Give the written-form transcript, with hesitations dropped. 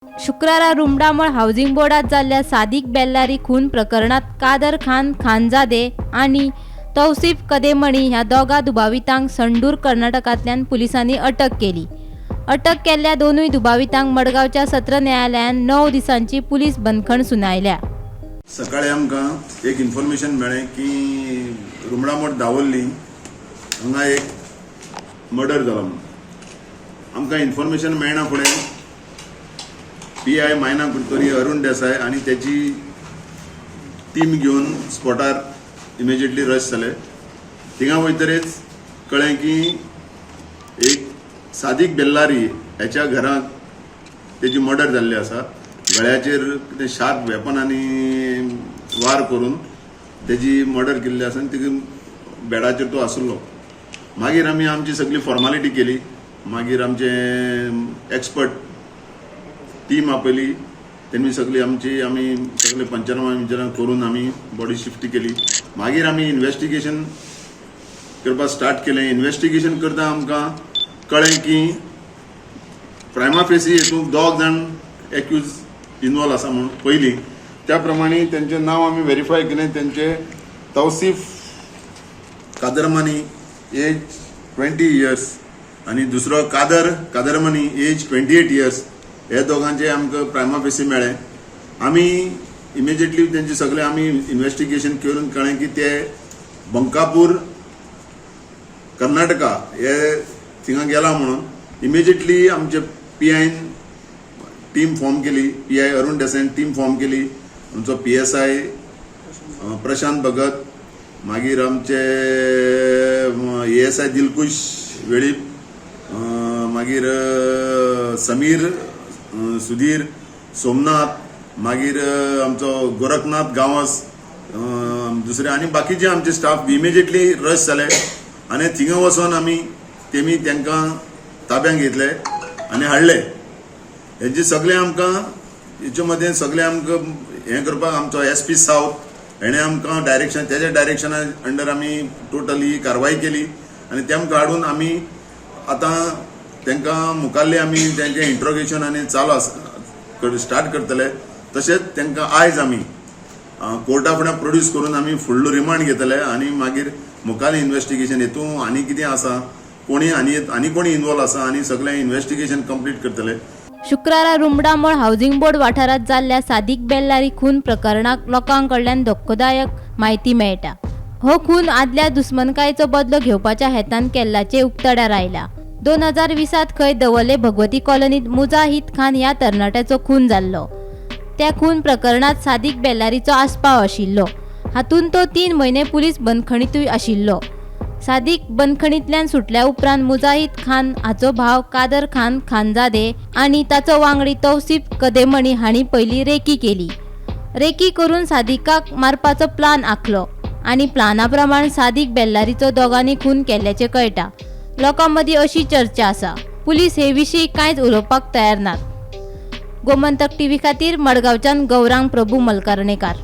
शुक्रारा रुमडामळ हाऊसिंग बोर्डात जाल्ल्या सादिक बेल्लारी खून प्रकरणात कादर खान खानजादे आणि तौसिफ कदेमणी ह्या दोगा दुबावितांक संडूर कर्नाटकांतल्यान पुलिसांनी अटक केली। अटक केल्ल्या दोनूय दुबावितांक मडगांवच्या सत्र न्यायालयान 9 दिसांची पुलीस बंदखण सुनायल्या। सकाळी आमकां एक इन्फॉर्मेशन मेळ्ळें की रुमडामठ दावल्ली हांगा एक मर्डर जालो म्हणून। आमकां इन्फॉर्मेशन मेळना फुडें PI मायना कुलकर्णी अरुण देसाय आणि त्याची टीम घेऊन स्पॉटार इमिजिएटली रश जाले। थिंगा वयतरेच कळ्ळें की एक सादिक बेल्लारी ह्याच्या घरांत त्याची मर्डर जाल्ली आसा। गळ्याचेर कितें शार्प वेपनांनी वार करून त्याची मर्डर केल्ली आसा आनी तिका बेडाचेर तो आसलो। मागीर आमी आमची सगळी फॉर्मालिटी केली। मागीर आमचे एक्सपर्ट टीम आपयली, त्यांनी सगळी आमी सगळे पंचनामा करून आमी बॉडी शिफ्ट केली। मागीर आमी इन्व्हेस्टिगेशन करपाक स्टार्ट केलें। इन्व्हेस्टिगेशन करता आमकां कळ्ळें की प्रायमा फेसी हेतूंक 2 जाण एक्यूज इन्वॉल्व आसा म्हणून पयलीं। त्या प्रमाणे त्यांचे नांव आमी व्हेरीफाय केलें। त्यांचे तौसिफ कादरमनी एज 20 इयर्स आणि दुसरो कादरमनी एज 28 इयर्स। हे दोगांचे आमकां प्रायमा फेसी मेळ्ळें। आमी इमिजिएटली त्यांचे सगळे आमी इन्व्हेस्टिगेशन करून कळ्ळें की ते बंकापूर कर्नाटका हे थिंगा गेला म्हणून। इमिजिएटली आमचे PIन टीम फॉर्म केली। PI अरुण देसायन टीम फॉर्म केली। आमचो PSI प्रशांत भगत, मागीर आमचे ASI दिलकुश वेळीप, मागीर समीर सुधीर सोमनाथ, मागीर आमचो गोरखनाथ गांवस, दुसरे आनी बाकीचे आमचे स्टाफ इमिजिएटली रश जाले आनी थिंगा वचून आमी तांकां ताब्यात घेतले आनी हाडले। हेचे सगळे आमकां हेचे मदें सगळे आमकां हें करपाक आमचो SP साउथ हेणें आमकां डायरेक्शन तेज्या डायरेक्शना अंडर आमी टोटली कारवाई केली आनी तेमकां हाडून आमी आतां तांकां मुखाल्ली आमी तांचें इंट्रोगेशन आनी चालू आसा स्टार्ट करतले। तशेंच तांकां आयज आमी कोर्टा फुडें प्रोड्यूस करून आमी फुडलो रिमांड घेतले आनी मागीर मुखाल्लें इन्व्हेस्टिगेशन हेतून आनी कितें आसा कोणी आनी कोणी इन्वॉल्व आसा आनी सगळें इन्व्हेस्टिगेशन कंप्लीट करतले। शुक्रारा रुमडामळ हाऊसिंग बोर्ड वाठारात जाल्ल्या सादिक बेल्लारी खून प्रकरणाक लोकांकडल्यान धक्कोदायक माहिती मेळटा। हो खून आदल्या दुस्मनकायेचो बदलो घेवपाच्या हेतान केल्ल्याचे उक्ताड्यार आयला। 2020 खंय दवले भगवती कॉलनीत मुजाहिद खान ह्या तरणाट्याचो खून जाल्लो। त्या खून प्रकरणात सादिक बेल्लारीचो आस्पाव आशिल्लो। हातून तो 3 म्हयने पुलीस बंदखणीतूय आशिल्लो। सादिक बंदखणींतल्यान सुटल्या उपरांत मुजाहिद खान हाचो भाव कादर खान खानजादे आणि ताचो वांगडी तौसिफ कदेमणी हांणी पयलीं रेकी केली। रेकी करून सादिकाक मारपाचो प्लान आंखलो आणि प्लाना प्रमाण सादिक बेल्लारीचो दोगांनी खून केल्ल्याचे कळटा। लोकां मदीं अशी चर्चा आसा। पुलीस हे विशीं कांयच उलोवपाक तयार नात। गोमंतक TV खातीर मडगांवच्यान गौरांग प्रभू मलकार्णेकार।